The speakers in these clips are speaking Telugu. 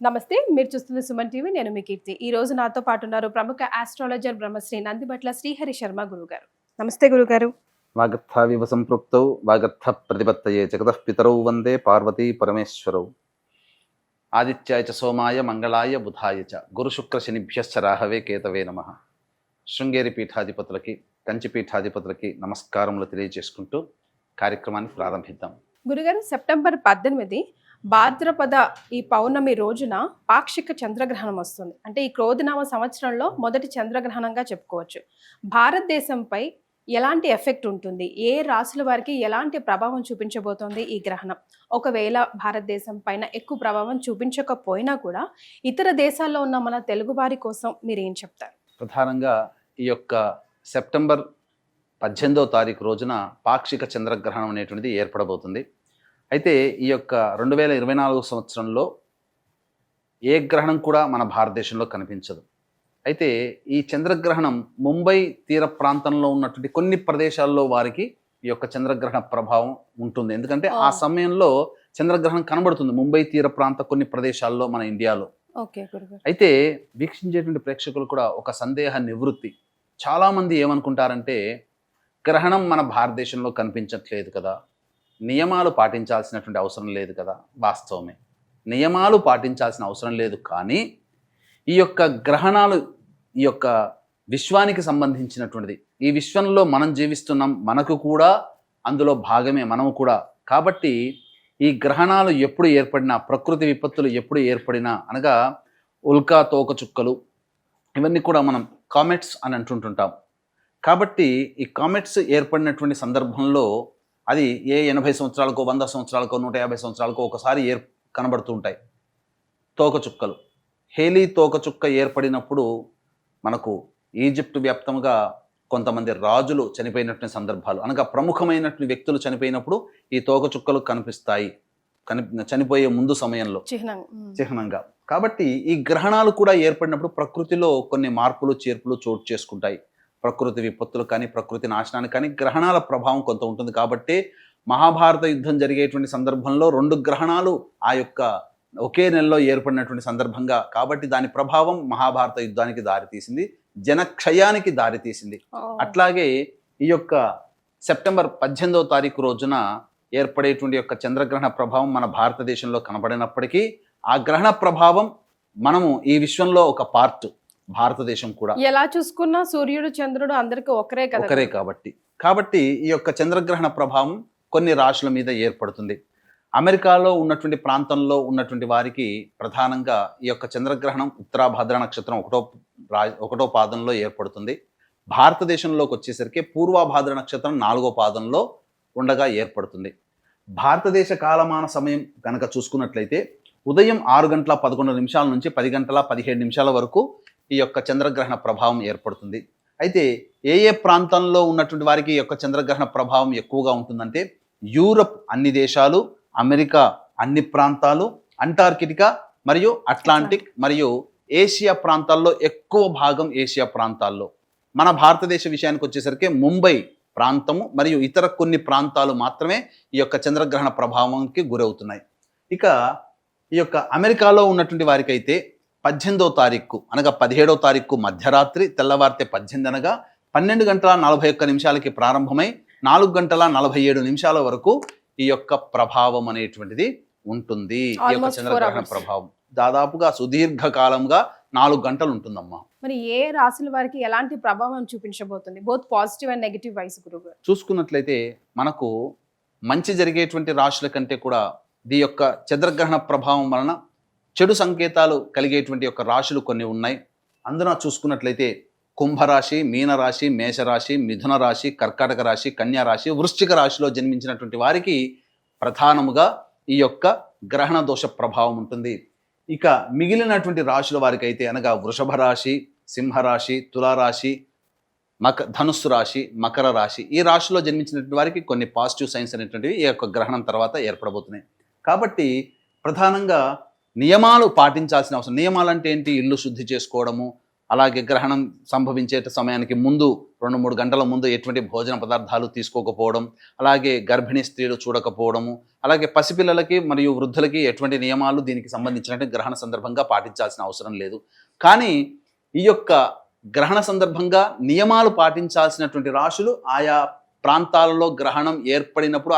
నమస్తే, మీరు చూస్తున్న సుమన్ టీవీ. నేను మీ కీర్తి. ఈ రోజు నాతో పాటు ఉన్నారు ప్రముఖ ఆస్ట్రాలజర్ బ్రహ్మశ్రీ నందిబట్ల శ్రీహరి శర్మ గురుగారు. నమస్తే గురుగారు. వాగర్థావివ సంపృక్తౌ వాగర్థ ప్రతిపత్తయే జగతః పితరౌ వందే పార్వతీ పరమేశ్వరౌ. ఆదిత్యాయ చ సోమాయ మంగళాయ బుధాయ చ గురు శుక్ర శనిభ్యశ్చ రాహవే కేతవే నమః. శృంగేరి పీఠాధిపతులకి, కంచి పీఠాధిపతులకి నమస్కారములు తెలియజేసుకుంటూ కార్యక్రమాన్ని ప్రారంభిద్దాం. గురుగారు, సెప్టెంబర్ 18 భాద్రపద ఈ పౌర్ణమి రోజున పాక్షిక చంద్రగ్రహణం వస్తుంది. అంటే ఈ క్రోధినామ సంవత్సరంలో మొదటి చంద్రగ్రహణంగా చెప్పుకోవచ్చు. భారతదేశంపై ఎలాంటి ఎఫెక్ట్ ఉంటుంది, ఏ రాశుల వారికి ఎలాంటి ప్రభావం చూపించబోతోంది ఈ గ్రహణం? ఒకవేళ భారతదేశం పైన ఎక్కువ ప్రభావం చూపించకపోయినా కూడా ఇతర దేశాల్లో ఉన్న మన తెలుగు వారి కోసం మీరు ఏం చెప్తారు? ప్రధానంగా ఈ యొక్క సెప్టెంబర్ 18వ తారీఖు రోజున పాక్షిక చంద్రగ్రహణం అనేటువంటిది ఏర్పడబోతుంది. అయితే ఈ యొక్క 2024 సంవత్సరంలో ఏ గ్రహణం కూడా మన భారతదేశంలో కనిపించదు. అయితే ఈ చంద్రగ్రహణం ముంబై తీర ప్రాంతంలో ఉన్నటువంటి కొన్ని ప్రదేశాల్లో వారికి ఈ యొక్క చంద్రగ్రహణ ప్రభావం ఉంటుంది. ఎందుకంటే ఆ సమయంలో చంద్రగ్రహణం కనబడుతుంది ముంబై తీర ప్రాంత కొన్ని ప్రదేశాల్లో మన ఇండియాలో. అయితే వీక్షించేటువంటి ప్రేక్షకులు కూడా ఒక సందేహ నివృత్తి. చాలామంది ఏమనుకుంటారంటే, గ్రహణం మన భారతదేశంలో కనిపించట్లేదు కదా, నియమాలు పాటించాల్సినటువంటి అవసరం లేదు కదా. వాస్తవమే, నియమాలు పాటించాల్సిన అవసరం లేదు. కానీ ఈ యొక్క గ్రహణాలు ఈ యొక్క విశ్వానికి సంబంధించినటువంటిది. ఈ విశ్వంలో మనం జీవిస్తున్నాం, మనకు కూడా అందులో భాగమే మనము కూడా. కాబట్టి ఈ గ్రహణాలు ఎప్పుడు ఏర్పడినా, ప్రకృతి విపత్తులు ఎప్పుడు ఏర్పడినా, అనగా ఉల్కా తోకచుక్కలు, ఇవన్నీ కూడా మనం కామెట్స్ అని అంటుంటుంటాం. కాబట్టి ఈ కామెట్స్ ఏర్పడినటువంటి సందర్భంలో అది ఏ 80 సంవత్సరాలకో, 100 సంవత్సరాలకో, 150 సంవత్సరాలకో ఒకసారి కనబడుతూ ఉంటాయి తోకచుక్కలు. హేలీ తోకచుక్క ఏర్పడినప్పుడు మనకు ఈజిప్ట్ వ్యాప్తంగా కొంతమంది రాజులు చనిపోయినటువంటి సందర్భాలు, అనగా ప్రముఖమైనటువంటి వ్యక్తులు చనిపోయినప్పుడు ఈ తోకచుక్కలు కనిపిస్తాయి, చనిపోయే ముందు సమయంలో చిహ్నంగా. కాబట్టి ఈ గ్రహణాలు కూడా ఏర్పడినప్పుడు ప్రకృతిలో కొన్ని మార్పులు చేర్పులు చోటు చేసుకుంటాయి. ప్రకృతి విపత్తులు కానీ, ప్రకృతి నాశనానికి కానీ గ్రహణాల ప్రభావం కొంత ఉంటుంది. కాబట్టి మహాభారత యుద్ధం జరిగేటువంటి సందర్భంలో 2 గ్రహణాలు ఆ యొక్క ఒకే నెలలో ఏర్పడినటువంటి సందర్భంగా, కాబట్టి దాని ప్రభావం మహాభారత యుద్ధానికి దారితీసింది, జనక్షయానికి దారితీసింది. అట్లాగే ఈ యొక్క సెప్టెంబర్ 18వ తారీఖు రోజున ఏర్పడేటువంటి యొక్క చంద్రగ్రహణ ప్రభావం మన భారతదేశంలో కనబడినప్పటికీ ఆ గ్రహణ ప్రభావం మనము ఈ విశ్వంలో ఒక పార్ట్. భారతదేశం కూడా ఎలా చూసుకున్నా సూర్యుడు చంద్రుడు అందరికీ ఒకరే కాబట్టి ఈ యొక్క చంద్రగ్రహణ ప్రభావం కొన్ని రాశుల మీద ఏర్పడుతుంది. అమెరికాలో ఉన్నటువంటి ప్రాంతంలో ఉన్నటువంటి వారికి ప్రధానంగా ఈ యొక్క చంద్రగ్రహణం ఉత్తరాభాద్ర నక్షత్రం 1వ పాదంలో ఏర్పడుతుంది. భారతదేశంలోకి వచ్చేసరికి పూర్వభాద్ర నక్షత్రం 4వ పాదంలో ఉండగా ఏర్పడుతుంది. భారతదేశ కాలమాన సమయం కనుక చూసుకున్నట్లయితే ఉదయం 6:11 నుంచి 10:17 వరకు ఈ యొక్క చంద్రగ్రహణ ప్రభావం ఏర్పడుతుంది. అయితే ఏ ప్రాంతంలో ఉన్నటువంటి వారికి ఈ యొక్క చంద్రగ్రహణ ప్రభావం ఎక్కువగా ఉంటుందంటే, యూరప్ అన్ని దేశాలు, అమెరికా అన్ని ప్రాంతాలు, అంటార్కిటికా మరియు అట్లాంటిక్ మరియు ఏషియా ప్రాంతాల్లో ఎక్కువ భాగం ఏషియా ప్రాంతాల్లో. మన భారతదేశ విషయానికి వచ్చేసరికి ముంబై ప్రాంతము మరియు ఇతర కొన్ని ప్రాంతాలు మాత్రమే ఈ యొక్క చంద్రగ్రహణ ప్రభావానికి గురవుతున్నాయి. ఇక ఈ యొక్క అమెరికాలో ఉన్నటువంటి వారికి అయితే 18వ తారీఖు అనగా 17వ తారీఖు మధ్యరాత్రి, తెల్లవారితే 18 అనగా 12:41 ప్రారంభమై 4:47 వరకు ఈ యొక్క ప్రభావం అనేటువంటిది ఉంటుంది. ఈ యొక్క చంద్రగ్రహణ ప్రభావం దాదాపుగా సుదీర్ఘకాలంగా 4 గంటలు ఉంటుందమ్మా. మరి ఏ రాశుల వారికి ఎలాంటి ప్రభావం చూపించబోతుంది, both positive and negative wise గురుగారు? చూసుకున్నట్లయితే మనకు మంచి జరిగేటువంటి రాశుల కంటే కూడా ఈ యొక్క చంద్రగ్రహణ ప్రభావం వలన చెడు సంకేతాలు కలిగేటువంటి యొక్క రాశులు కొన్ని ఉన్నాయి. అందున చూసుకున్నట్లయితే కుంభరాశి, మీనరాశి, మేషరాశి, మిథున రాశి, కర్కాటక రాశి, కన్యా రాశి, వృశ్చిక రాశిలో జన్మించినటువంటి వారికి ప్రధానముగా ఈ యొక్క గ్రహణ దోష ప్రభావం ఉంటుంది. ఇక మిగిలినటువంటి రాశుల వారికి అయితే, అనగా వృషభ రాశి, సింహరాశి, తులారాశి, ధనుస్సు రాశి, మకర రాశి, ఈ రాశిలో జన్మించినటువంటి వారికి కొన్ని పాజిటివ్ సైన్స్ అనేటువంటివి ఈ యొక్క గ్రహణం తర్వాత ఏర్పడబోతున్నాయి. కాబట్టి ప్రధానంగా నియమాలు పాటించాల్సిన అవసరం. నియమాలు అంటే ఏంటి? ఇల్లు శుద్ధి చేసుకోవడము, అలాగే గ్రహణం సంభవించే సమయానికి ముందు 2-3 గంటల ముందు ఎటువంటి భోజన పదార్థాలు తీసుకోకపోవడం, అలాగే గర్భిణీ స్త్రీలు చూడకపోవడము, అలాగే పసిపిల్లలకి మరియు వృద్ధులకి ఎటువంటి నియమాలు దీనికి సంబంధించినట్టు గ్రహణ సందర్భంగా పాటించాల్సిన అవసరం లేదు. కానీ ఈ యొక్క గ్రహణ సందర్భంగా నియమాలు పాటించాల్సినటువంటి రాశులు ఆయా ప్రాంతాలలో గ్రహణం ఏర్పడినప్పుడు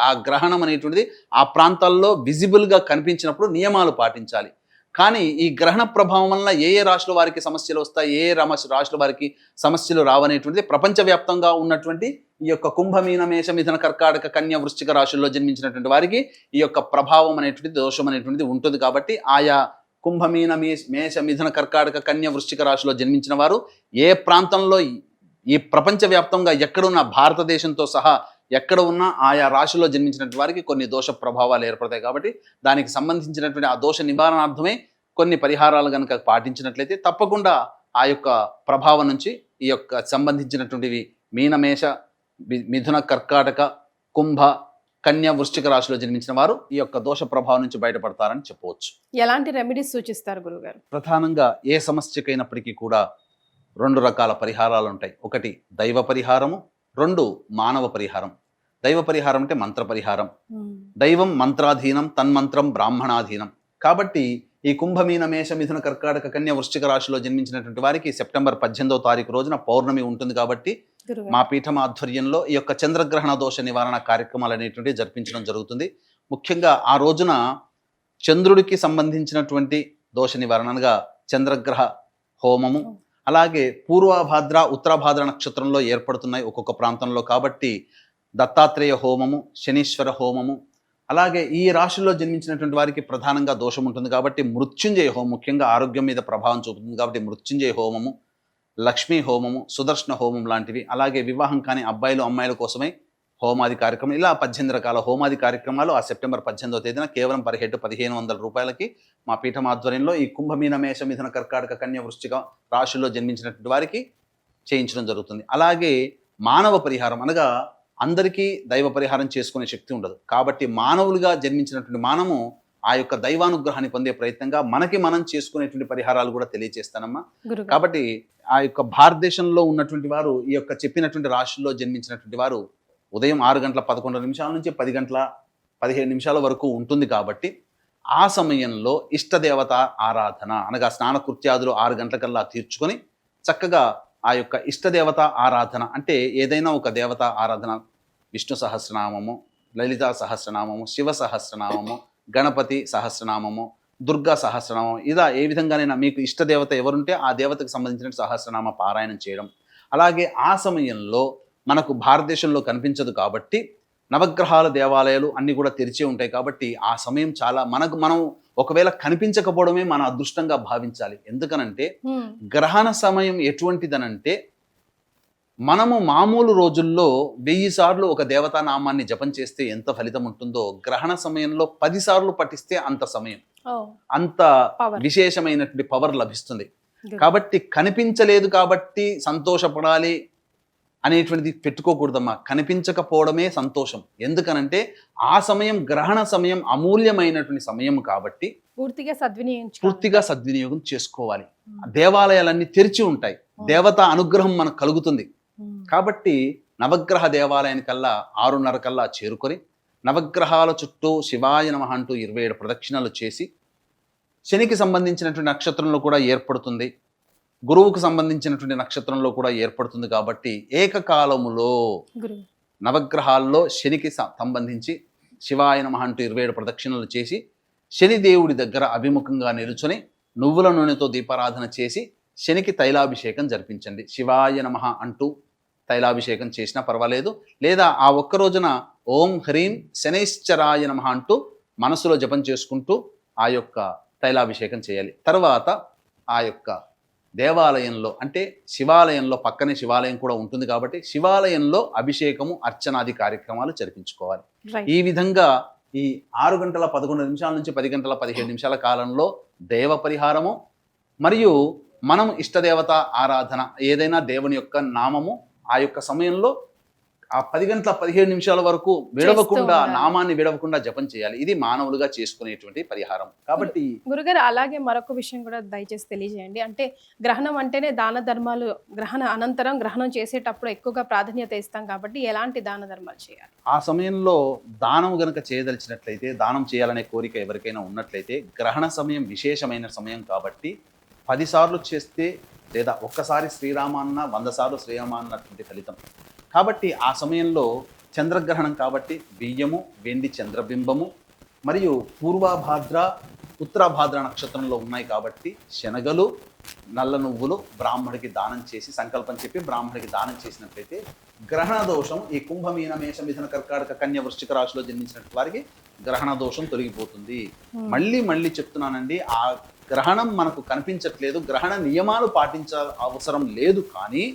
ఆ గ్రహణం అనేటువంటిది ఆ ప్రాంతాల్లో విజిబుల్గా కనిపించినప్పుడు నియమాలు పాటించాలి. కానీ ఈ గ్రహణ ప్రభావం వలన ఏ రాశుల వారికి సమస్యలు వస్తాయి, ఏ రాశుల వారికి సమస్యలు రావనేటువంటిది ప్రపంచవ్యాప్తంగా ఉన్నటువంటి ఈ యొక్క కుంభమీన మేష మిథున కర్కాటక కన్య వృశ్చిక రాశుల్లో జన్మించినటువంటి వారికి ఈ యొక్క ప్రభావం అనేటువంటిది దోషం అనేటువంటిది ఉంటుంది. కాబట్టి ఆయా కుంభమీన మేష మిథున కర్కాటక కన్య వృశ్చిక రాశిలో జన్మించిన వారు ఏ ప్రాంతంలో ఈ ప్రపంచవ్యాప్తంగా ఎక్కడున్న భారతదేశంతో సహా ఎక్కడ ఉన్నా ఆయా రాశిలో జన్మించినటువంటి వారికి కొన్ని దోష ప్రభావాలు ఏర్పడతాయి. కాబట్టి దానికి సంబంధించినటువంటి ఆ దోష నివారణార్థమే కొన్ని పరిహారాలు కనుక పాటించినట్లయితే తప్పకుండా ఆ యొక్క ప్రభావం నుంచి ఈ యొక్క సంబంధించినటువంటివి మీనమేష మిథున కర్కాటక కుంభ కన్య వృశ్చిక రాశిలో జన్మించిన వారు ఈ యొక్క దోష ప్రభావం నుంచి బయటపడతారని చెప్పవచ్చు. ఎలాంటి రెమెడీస్ సూచిస్తారు గురుగారు? ప్రధానంగా ఏ సమస్యకైనప్పటికీ కూడా 2 రకాల పరిహారాలు ఉంటాయి. ఒకటి దైవ పరిహారము, 2 మానవ పరిహారం. దైవ పరిహారం అంటే మంత్ర పరిహారం. దైవం మంత్రాధీనం, తన్మంత్రం బ్రాహ్మణాధీనం. కాబట్టి ఈ కుంభమీన మేష మిథున కర్కాటక కన్య వృశ్చిక రాశిలో జన్మించినటువంటి వారికి సెప్టెంబర్ 18వ తారీఖు రోజున పౌర్ణమి ఉంటుంది. కాబట్టి మా పీఠం ఆధ్వర్యంలో ఈ యొక్క చంద్రగ్రహణ దోష నివారణ కార్యక్రమాలు అనేటువంటివి జరిపించడం జరుగుతుంది. ముఖ్యంగా ఆ రోజున చంద్రుడికి సంబంధించినటువంటి దోష నివారణగా చంద్రగ్రహ హోమము, అలాగే పూర్వభాద్ర ఉత్తరభాద్ర నక్షత్రంలో ఏర్పడుతున్నాయి ఒక్కొక్క ప్రాంతంలో. కాబట్టి దత్తాత్రేయ హోమము, శనీశ్వర హోమము, అలాగే ఈ రాశుల్లో జన్మించినటువంటి వారికి ప్రధానంగా దోషం ఉంటుంది కాబట్టి మృత్యుంజయ హోమం ముఖ్యంగా ఆరోగ్యం మీద ప్రభావం చూపుతుంది. కాబట్టి మృత్యుంజయ హోమము, లక్ష్మీ హోమము, సుదర్శన హోమం లాంటివి, అలాగే వివాహం కాని అబ్బాయిలు అమ్మాయిల కోసమై హోమాది కార్యక్రమం, ఇలా 18 రకాల హోమాది కార్యక్రమాలు ఆ సెప్టెంబర్ 18వ తేదీన కేవలం 1500 రూపాయలకి మా పీఠం ఆధ్వర్యంలో ఈ కుంభమీన మేష మిథున కర్కాటక కన్య వృశ్చిక రాశుల్లో జన్మించినటువంటి వారికి చేయించడం జరుగుతుంది. అలాగే మానవ పరిహారం అనగా అందరికీ దైవ పరిహారం చేసుకునే శక్తి ఉండదు. కాబట్టి మానవులుగా జన్మించినటువంటి మనము ఆ యొక్క దైవానుగ్రహాన్ని పొందే ప్రయత్నంగా మనకి మనం చేసుకునేటువంటి పరిహారాలు కూడా తెలియజేస్తానమ్మా. కాబట్టి ఆ యొక్క భారతదేశంలో ఉన్నటువంటి వారు ఈ యొక్క చెప్పినటువంటి రాశుల్లో జన్మించినటువంటి వారు ఉదయం 6 గంటల 11 నిమిషాల నుంచి 10 గంటల 15 నిమిషాల వరకు ఉంటుంది. కాబట్టి ఆ సమయంలో ఇష్టదేవత ఆరాధన అనగా స్నానకృత్యాదులు 6 గంటలకల్లా తీర్చుకొని చక్కగా ఆ యొక్క ఇష్టదేవత ఆరాధన అంటే ఏదైనా ఒక దేవత ఆరాధన, విష్ణు సహస్రనామము, లలితా సహస్రనామము, శివ సహస్రనామము, గణపతి సహస్రనామము, దుర్గా సహస్రనామం, ఇలా ఏ విధంగానైనా మీకు ఇష్టదేవత ఎవరుంటే ఆ దేవతకు సంబంధించిన సహస్రనామ పారాయణం చేయడం. అలాగే ఆ సమయంలో మనకు భారతదేశంలో కనిపించదు కాబట్టి నవగ్రహాల దేవాలయాలు అన్నీ కూడా తెరిచే ఉంటాయి. కాబట్టి ఆ సమయం చాలా మనం ఒకవేళ కనిపించకపోవడమే మన అదృష్టంగా భావించాలి. ఎందుకనంటే గ్రహణ సమయం ఎటువంటిదనంటే మనము మామూలు రోజుల్లో 1000 సార్లు ఒక దేవతా నామాన్ని జపం చేస్తే ఎంత ఫలితం ఉంటుందో గ్రహణ సమయంలో 10 సార్లు పఠిస్తే అంత సమయం, అంత విశేషమైనటువంటి పవర్ లభిస్తుంది. కాబట్టి కనిపించలేదు కాబట్టి సంతోషపడాలి అనేటువంటిది పెట్టుకోకూడదమ్మా. కనిపించకపోవడమే సంతోషం. ఎందుకనంటే ఆ సమయం గ్రహణ సమయం అమూల్యమైనటువంటి సమయం కాబట్టి పూర్తిగా సద్వినియోగం చేసుకోవాలి. దేవాలయాలన్నీ తెరిచి ఉంటాయి, దేవత అనుగ్రహం మనకు కలుగుతుంది. కాబట్టి నవగ్రహ దేవాలయానికల్లా 6:30 కల్లా చేరుకొని నవగ్రహాల చుట్టూ శివాయ నమః అంటూ 27 ప్రదక్షిణలు చేసి, శనికి సంబంధించినటువంటి నక్షత్రంలో కూడా ఏర్పడుతుంది, గురువుకు సంబంధించినటువంటి నక్షత్రంలో కూడా ఏర్పడుతుంది. కాబట్టి ఏకకాలములో నవగ్రహాల్లో శనికి సంబంధించి శివాయ నమః అంటూ 27 ప్రదక్షిణలు చేసి శనిదేవుడి దగ్గర అభిముఖంగా నిలుచొని నువ్వుల నూనెతో దీపారాధన చేసి శనికి తైలాభిషేకం జరిపించండి. శివాయ నమః అంటూ తైలాభిషేకం చేసినా పర్వాలేదు, లేదా ఆ ఒక్క రోజున ఓం హ్రీం శనైశ్చరాయ నమః అంటూ మనసులో జపం చేసుకుంటూ ఆ యొక్క తైలాభిషేకం చేయాలి. తర్వాత ఆ యొక్క దేవాలయంలో అంటే శివాలయంలో పక్కనే శివాలయం కూడా ఉంటుంది కాబట్టి శివాలయంలో అభిషేకము అర్చనాది కార్యక్రమాలు జరిపించుకోవాలి. ఈ విధంగా ఈ 6 గంటల 11 నిమిషాల నుంచి 10 గంటల 17 నిమిషాల కాలంలో దేవ పరిహారము మరియు మనం ఇష్టదేవత ఆరాధన, ఏదైనా దేవుని యొక్క నామము ఆ యొక్క సమయంలో ఆ 10 గంటల 17 నిమిషాల వరకు విడవకుండా ఉండాలి. నామాన్ని విడవకుండా జపం చేయాలి. ఇది మానవులుగా చేసుకునేటువంటి పరిహారం. కాబట్టి గురుగారు అలాగే మరొక విషయం కూడా దయచేసి తెలియజేయండి. అంటే గ్రహణం అంటేనే దాన ధర్మాలు, గ్రహణ అనంతరం గ్రహణం చేసేటప్పుడు ఎక్కువగా ప్రాధాన్యత ఇస్తాం కాబట్టి ఎలాంటి దాన ధర్మాలు చేయాలి? ఆ సమయంలో దానం గనక చేయదలిచినట్లయితే, దానం చేయాలనే కోరిక ఎవరికైనా ఉన్నట్లయితే, గ్రహణ సమయం విశేషమైన సమయం కాబట్టి 10 సార్లు చేస్తే లేదా ఒక్కసారి శ్రీరామ అన్న 100 సార్లు శ్రీరామ అన్నటువంటి ఫలితం. కాబట్టి ఆ సమయంలో చంద్రగ్రహణం కాబట్టి బియ్యము, వెండి చంద్రబింబము మరియు పూర్వభాద్ర, ఉత్తరాభాద్ర నక్షత్రంలో ఉన్నాయి కాబట్టి శనగలు, నల్ల నువ్వులు బ్రాహ్మడికి దానం చేసి సంకల్పం చెప్పి బ్రాహ్మడికి దానం చేసినట్లయితే గ్రహణ దోషం ఈ కుంభమీన మేష మిథున కర్కాటక కన్య వృశ్చిక రాశిలో జన్మించినట్టు వారికి గ్రహణ దోషం తొలగిపోతుంది. మళ్ళీ చెప్తున్నానండి, ఆ గ్రహణం మనకు కనిపించట్లేదు, గ్రహణ నియమాలు పాటించాల్సిన అవసరం లేదు, కానీ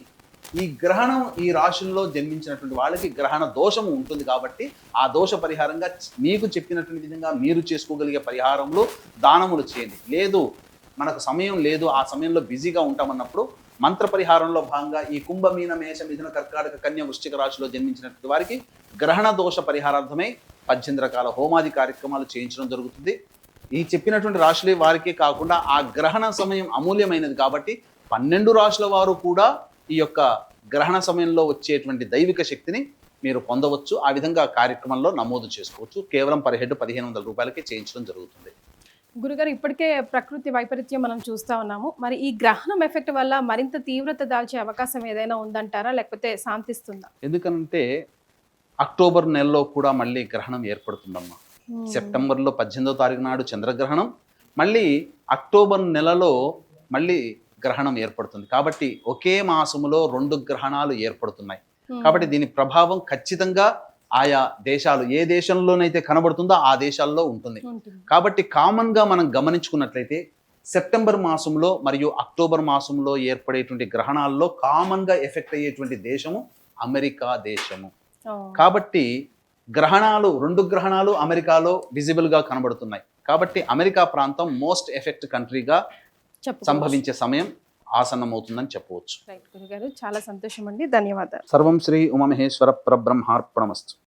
ఈ గ్రహణం ఈ రాశుల్లో జన్మించినటువంటి వాళ్ళకి గ్రహణ దోషము ఉంటుంది కాబట్టి ఆ దోష పరిహారంగా మీకు చెప్పినటువంటి విధంగా మీరు చేసుకోగలిగే పరిహారంలో దానములు చేయండి. లేదు మనకు సమయం లేదు, ఆ సమయంలో బిజీగా ఉంటామన్నప్పుడు మంత్ర పరిహారంలో భాగంగా ఈ కుంభమీన మేష మిథున కర్కాటక కన్య వృశ్చిక రాశిలో జన్మించినటువంటి వారికి గ్రహణ దోష పరిహారార్థమై 18 రకాల హోమాది కార్యక్రమాలు చేయించడం జరుగుతుంది. ఈ చెప్పినటువంటి రాశులే వారికే కాకుండా ఆ గ్రహణ సమయం అమూల్యమైనది కాబట్టి 12 రాశుల వారు కూడా ఈ యొక్క గ్రహణ సమయంలో వచ్చేటువంటి దైవిక శక్తిని మీరు పొందవచ్చు. ఆ విధంగా కార్యక్రమంలో నమోదు చేసుకోవచ్చు. కేవలం పర్ హెడ్ 1500 రూపాయలకే చేయించడం జరుగుతుంది. గురుగారు ఇప్పటికే ప్రకృతి వైపరీత్యం మనం చూస్తా ఉన్నాము. మరి ఈ గ్రహణం ఎఫెక్ట్ వల్ల మరింత తీవ్రత దాల్చే అవకాశం ఏదైనా ఉందంటారా, లేకపోతే శాంతిస్తుందా? ఎందుకంటే అక్టోబర్ నెలలో కూడా మళ్ళీ గ్రహణం ఏర్పడుతుందమ్మా. సెప్టెంబర్లో 18వ తారీఖు నాడు చంద్రగ్రహణం, మళ్ళీ అక్టోబర్ నెలలో మళ్ళీ గ్రహణం ఏర్పడుతుంది. కాబట్టి ఒకే మాసములో 2 గ్రహణాలు ఏర్పడుతున్నాయి. కాబట్టి దీని ప్రభావం ఖచ్చితంగా ఆయా దేశాలు ఏ దేశంలోనైతే కనబడుతుందో ఆ దేశాల్లో ఉంటుంది. కాబట్టి కామన్గా మనం గమనించుకున్నట్లయితే సెప్టెంబర్ మాసంలో మరియు అక్టోబర్ మాసంలో ఏర్పడేటువంటి గ్రహణాల్లో కామన్గా ఎఫెక్ట్ అయ్యేటువంటి దేశము అమెరికా దేశము. కాబట్టి గ్రహణాలు 2 గ్రహణాలు అమెరికాలో విజిబుల్గా కనబడుతున్నాయి. కాబట్టి అమెరికా ప్రాంతం మోస్ట్ ఎఫెక్ట్ కంట్రీగా సంభవించే సమయం ఆసన్నమవుతుందని చెప్పవచ్చు. రైట్ గురుగారు, చాలా సంతోషం అండి, ధన్యవాదాలు. సర్వం శ్రీ ఉమామహేశ్వర పరబ్రహ్మార్పణమస్తు.